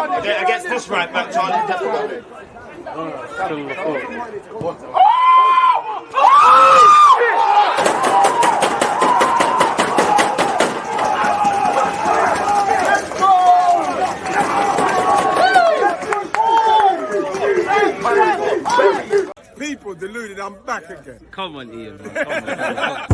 Against this right back, Charlie. People deluded, I'm back again. Come on, Ian, man. Come on.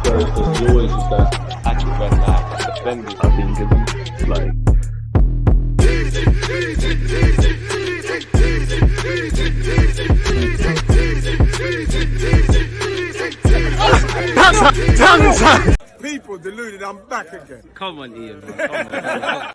You always use that active red light defending. I think it's like People deluded, I'm back again. Come on, Ian, man. Come on.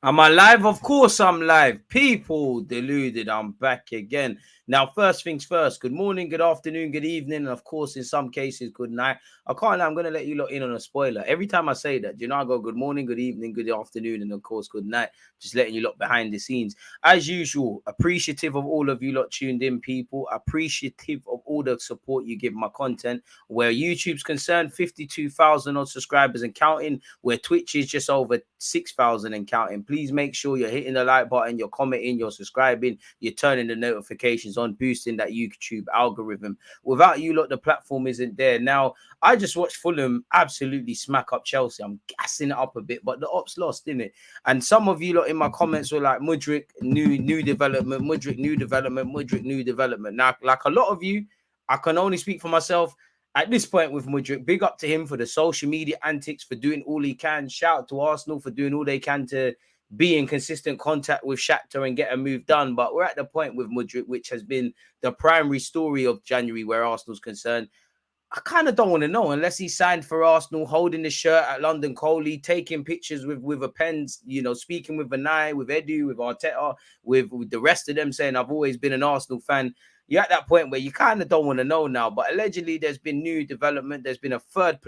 Am I live? Of course I'm live. People deluded, I'm back again. Now, first things first, good morning, good afternoon, good evening, and of course, in some cases, good night. I'm going to let you lot in on a spoiler. Every time I say that, I go good morning, good evening, good afternoon, and of course, good night. Just letting you lot behind the scenes. As usual, appreciative of all of you lot tuned in, people. Appreciative of all the support you give my content. Where YouTube's concerned, 52,000 odd subscribers and counting. Where Twitch is just over 6,000 and counting. Please make sure you're hitting the like button, you're commenting, you're subscribing, you're turning the notifications on, boosting that YouTube algorithm. Without you lot, the platform isn't there. Now, I just watched Fulham absolutely smack up Chelsea. I'm gassing it up a bit, but the ops lost, didn't it? And some of you lot in my comments were like, Mudryk, new development, Mudryk, new development, Mudryk, new development. Now, like a lot of you, I can only speak for myself. At this point with Mudryk, big up to him for the social media antics, for doing all he can. Shout out to Arsenal for doing all they can to be in consistent contact with Shakhtar and get a move done. But we're at the point with Mudryk, which has been the primary story of January where Arsenal's concerned. I kind of don't want to know unless he signed for Arsenal, holding the shirt at London Coley, taking pictures with a pen, speaking with Vanai, with Edu, with Arteta, with the rest of them saying, I've always been an Arsenal fan. You're at that point where you kind of don't want to know now. But allegedly, there's been new development. There's been a third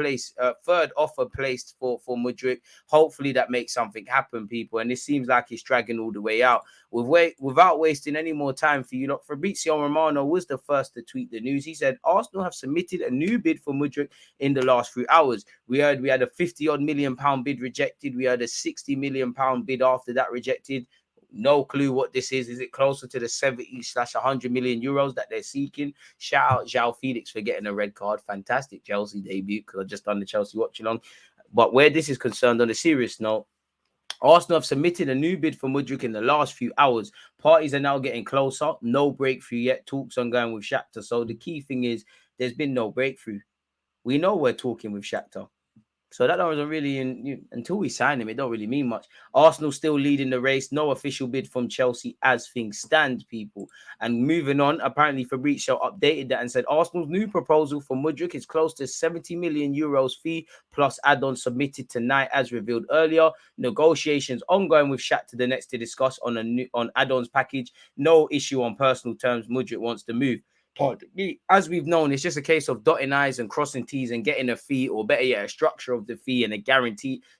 offer placed for Mudryk. Hopefully, that makes something happen, people. And it seems like he's dragging all the way out. Without wasting any more time for you lot, Fabrizio Romano was the first to tweet the news. He said, Arsenal have submitted a new bid for Mudryk in the last few hours. We heard we had a 50-odd million pound bid rejected. We had a 60 million pound bid after that rejected. No clue what this is. Is it closer to the 70/100 million euros that they're seeking? Shout out João Felix for getting a red card. Fantastic Chelsea debut, because I've just done the Chelsea watch along. But where this is concerned, on a serious note, Arsenal have submitted a new bid for Mudryk in the last few hours. Parties are now getting closer. No breakthrough yet. Talks ongoing with Shakhtar. So the key thing is there's been no breakthrough. We know we're talking with Shakhtar. So that doesn't really, until we sign him, it don't really mean much. Arsenal still leading the race. No official bid from Chelsea as things stand, people. And moving on, apparently Fabrizio updated that and said Arsenal's new proposal for Mudryk is close to 70 million euros fee plus add-on submitted tonight, as revealed earlier. Negotiations ongoing with Shakhtar the next to discuss on add-ons package. No issue on personal terms. Mudryk wants to move. As we've known, it's just a case of dotting I's and crossing T's and getting a fee, or better yet, a structure of the fee and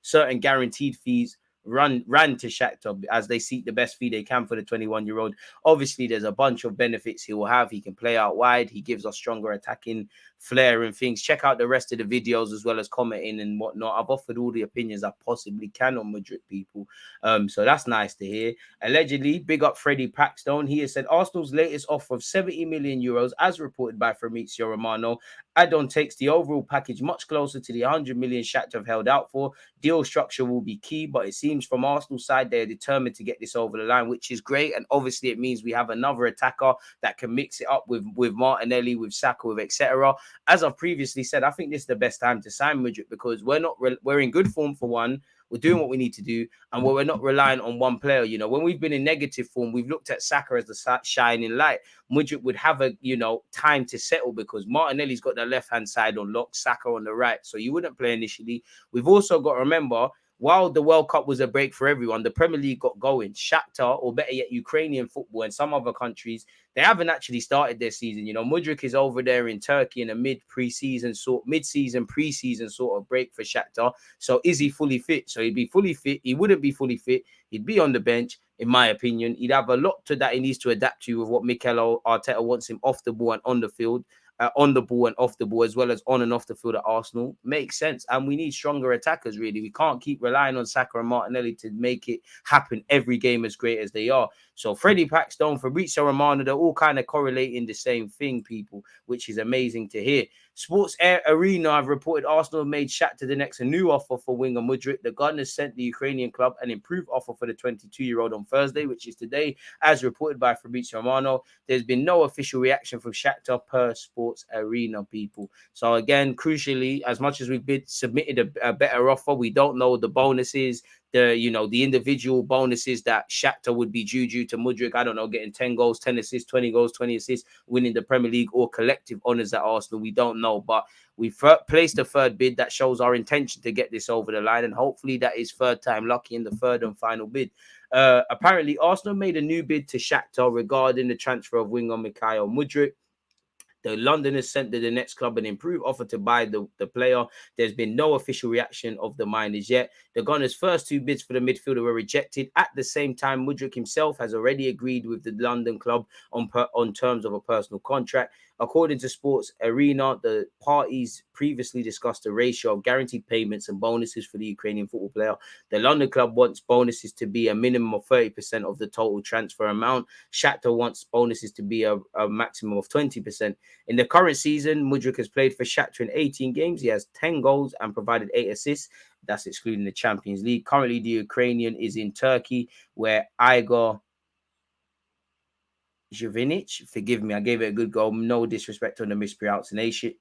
certain guaranteed fees ran to Shakhtar as they seek the best fee they can for the 21-year-old. Obviously, there's a bunch of benefits he will have. He can play out wide. He gives us stronger attacking flair and things. Check out the rest of the videos as well as commenting and whatnot. I've offered all the opinions I possibly can on Mudryk, people. So that's nice to hear. Allegedly, big up Freddie Paxton. He has said Arsenal's latest offer of 70 million euros, as reported by Fabrizio Romano, add-on takes the overall package much closer to the 100 million Shakhtar have held out for. Deal structure will be key, but it seems from Arsenal's side they're determined to get this over the line, which is great. And obviously it means we have another attacker that can mix it up with Martinelli, with Saka, with etc. As I've previously said, I think this is the best time to sign Mudryk because we're in good form for one. We're doing what we need to do, and we're not relying on one player. When we've been in negative form, we've looked at Saka as the shining light. Mudryk would have a time to settle because Martinelli's got the left-hand side on lock, Saka on the right, so you wouldn't play initially. We've also got to remember, while the World Cup was a break for everyone, the Premier League got going. Shakhtar, or better yet, Ukrainian football and some other countries, they haven't actually started their season. Mudryk is over there in Turkey in a mid-season pre-season sort of break for Shakhtar. So is he fully fit? So he'd be fully fit. He wouldn't be fully fit. He'd be on the bench, in my opinion. He'd have a lot to that he needs to adapt to with what Mykhaylo Arteta wants him off the ball and on the field. on the ball and off the ball, as well as on and off the field at Arsenal, makes sense. And we need stronger attackers, really. We can't keep relying on Saka and Martinelli to make it happen every game as great as they are. So Freddie Paxton, Fabrizio Romano, they're all kind of correlating the same thing, people, which is amazing to hear. Sports Arena have reported Arsenal made Shakhtar Donetsk a new offer for winger Mudryk. The Gunners sent the Ukrainian club an improved offer for the 22-year-old on Thursday, which is today, as reported by Fabrizio Romano. There's been no official reaction from Shakhtar per Sports Arena, people. So again, crucially, as much as we've submitted a better offer, we don't know the bonuses, the individual bonuses that Shakhtar would be due to Mudryk. I don't know, getting 10 goals, 10 assists, 20 goals, 20 assists, winning the Premier League, or collective honours at Arsenal. We don't know, but we placed a third bid that shows our intention to get this over the line, and hopefully that is third time lucky in the third and final bid. Apparently, Arsenal made a new bid to Shakhtar regarding the transfer of winger Mykhaylo Mudryk. The Londoners sent the next club an improved offer to buy the player. There's been no official reaction of the miners yet. The Gunners' first two bids for the midfielder were rejected. At the same time, Mudryk himself has already agreed with the London club on terms of a personal contract. According to Sports Arena, the parties previously discussed a ratio of guaranteed payments and bonuses for the Ukrainian football player. The London club wants bonuses to be a minimum of 30% of the total transfer amount. Shakhtar wants bonuses to be a maximum of 20%. In the current season, Mudryk has played for Shakhtar in 18 games. He has 10 goals and provided 8 assists. That's excluding the Champions League. Currently, the Ukrainian is in Turkey, where Igor Jovinic, forgive me, I gave it a good go. No disrespect on the mispronunciation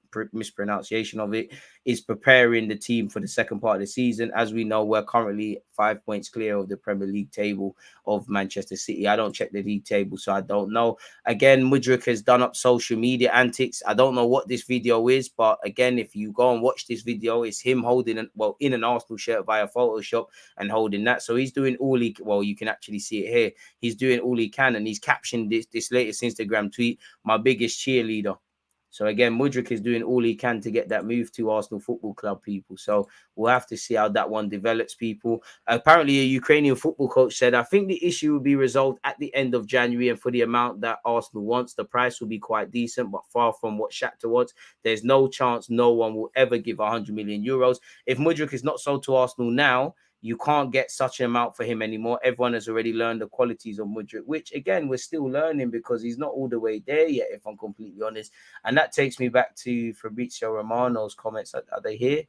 of it, is preparing the team for the second part of the season. As we know, we're currently 5 points clear of the Premier League table of Manchester City. I don't check the league table, so I don't know. Again, Mudryk has done up social media antics. I don't know what this video is, but again, if you go and watch this video, it's him holding in an Arsenal shirt via Photoshop and holding that. So he's doing all you can actually see it here. He's doing all he can, and he's captioned this latest Instagram tweet, "My biggest cheerleader." So again, Mudryk is doing all he can to get that move to Arsenal Football Club, people. So we'll have to see how that one develops, people. Apparently, a Ukrainian football coach said, "I think the issue will be resolved at the end of January, and for the amount that Arsenal wants, the price will be quite decent, but far from what Shakhtar wants. There's no chance no one will ever give 100 million euros. If Mudryk is not sold to Arsenal now, you can't get such an amount for him anymore. Everyone has already learned the qualities of Mudryk," which, again, we're still learning because he's not all the way there yet, if I'm completely honest. And that takes me back to Fabrizio Romano's comments. Are they here?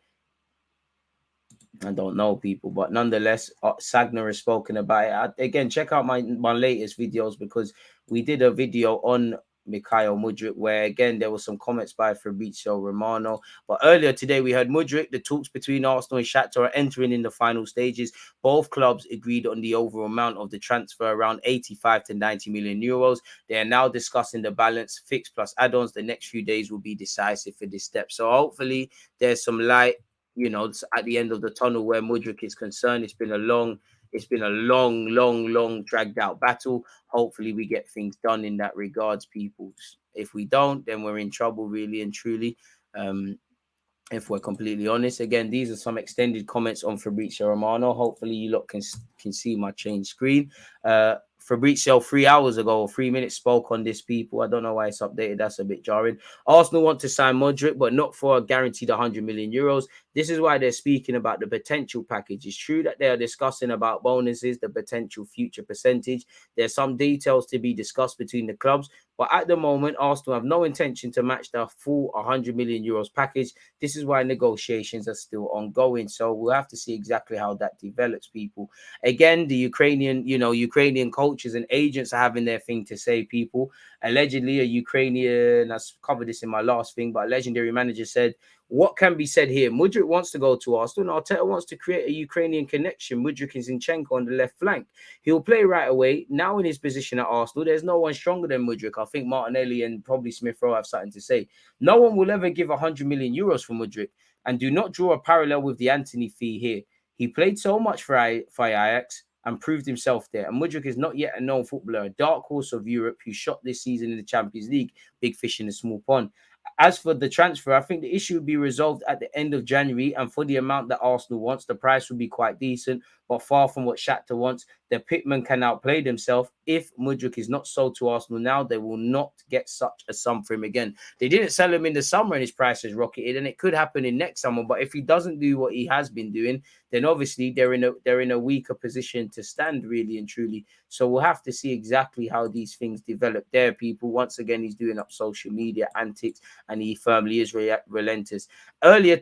I don't know, people, but nonetheless, Sagner has spoken about it. Again, check out my latest videos, because we did a video on Mykhaylo Mudryk, where again there were some comments by Fabrizio Romano. But earlier today we heard Mudryk, the talks between Arsenal and Shakhtar are entering in the final stages. Both clubs agreed on the overall amount of the transfer, around 85 to 90 million euros. They are now discussing the balance, fixed plus add-ons. The next few days will be decisive for this step. So hopefully there's some light, at the end of the tunnel where Mudryk is concerned. It's been a long, dragged out battle. Hopefully we get things done in that regards, people. If we don't, then we're in trouble, really and truly. If we're completely honest. Again, these are some extended comments on Fabrizio Romano. Hopefully you lot can see my change screen. Fabrizio 3 hours ago, or 3 minutes, spoke on this, people. I don't know why it's updated. That's a bit jarring. Arsenal want to sign Mudryk, but not for a guaranteed 100 million euros. This is why they're speaking about the potential package. It's true that they are discussing about bonuses, the potential future percentage. There's some details to be discussed between the clubs, but at the moment, Arsenal have no intention to match the full 100 million euros package. This is why negotiations are still ongoing. So we'll have to see exactly how that develops, people. Again, the Ukrainian coaches and agents are having their thing to say, people. Allegedly, a Ukrainian, I covered this in my last thing, but a legendary manager said, "What can be said here? Mudryk wants to go to Arsenal, and Arteta wants to create a Ukrainian connection. Mudryk and Zinchenko on the left flank. He'll play right away. Now in his position at Arsenal, there's no one stronger than Mudryk." I think Martinelli and probably Smith Rowe have something to say. "No one will ever give 100 million euros for Mudryk. And do not draw a parallel with the Anthony fee here. He played so much for Ajax and proved himself there. And Mudryk is not yet a known footballer, a dark horse of Europe who shot this season in the Champions League, big fish in a small pond. As for the transfer, I think the issue will be resolved at the end of January, and for the amount that Arsenal wants, the price will be quite decent, but far from what Shakhtar wants. The pitman can outplay themselves. If Mudryk is not sold to Arsenal now, they will not get such a sum for him again. They didn't sell him in the summer and his price has rocketed, and it could happen in next summer. But if he doesn't do what he has been doing, then obviously they're in a weaker position to stand, really and truly. So we'll have to see exactly how these things develop there, people. Once again, he's doing up social media antics, and he firmly is relentless. Earlier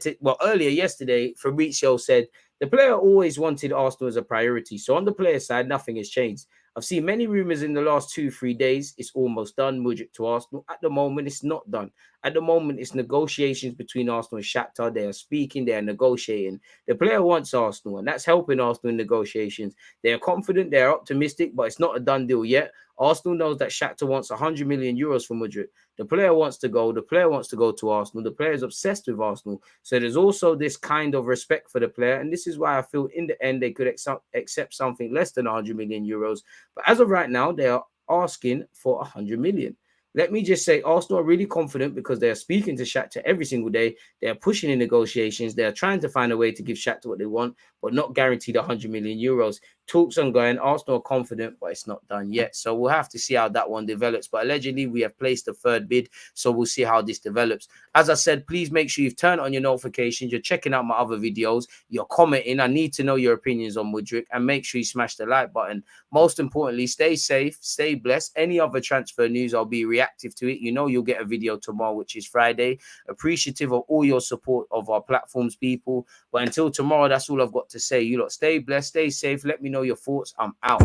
yesterday, Fabrizio said the player always wanted Arsenal as a priority. So on the player side, nothing has changed. I've seen many rumours in the last 2-3 days. It's almost done, Mudryk to Arsenal. At the moment, it's not done. At the moment, it's negotiations between Arsenal and Shakhtar. They are speaking, they are negotiating. The player wants Arsenal, and that's helping Arsenal in negotiations. They are confident, they are optimistic, but it's not a done deal yet. Arsenal knows that Shakhtar wants 100 million euros from Mudryk. The player wants to go. The player wants to go to Arsenal. The player is obsessed with Arsenal. So there's also this kind of respect for the player. And this is why I feel in the end they could accept something less than 100 million euros. But as of right now, they are asking for 100 million. Let me just say, Arsenal are really confident because they are speaking to Shakhtar every single day. They are pushing in negotiations. They are trying to find a way to give Shakhtar what they want, but not guaranteed 100 million euros. Talks ongoing. Arsenal are confident, but it's not done yet. So we'll have to see how that one develops. But allegedly, we have placed a third bid. So we'll see how this develops. As I said, please make sure you've turned on your notifications. You're checking out my other videos. You're commenting. I need to know your opinions on Mudryk. And make sure you smash the like button. Most importantly, stay safe, stay blessed. Any other transfer news, I'll be reactive to it. You know you'll get a video tomorrow, which is Friday. Appreciative of all your support of our platforms, people. But until tomorrow, that's all I've got to say. You lot stay blessed, stay safe. Let me know your thoughts. I'm out.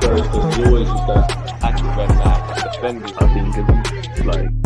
There's always just that active red flag, defending. I think it's like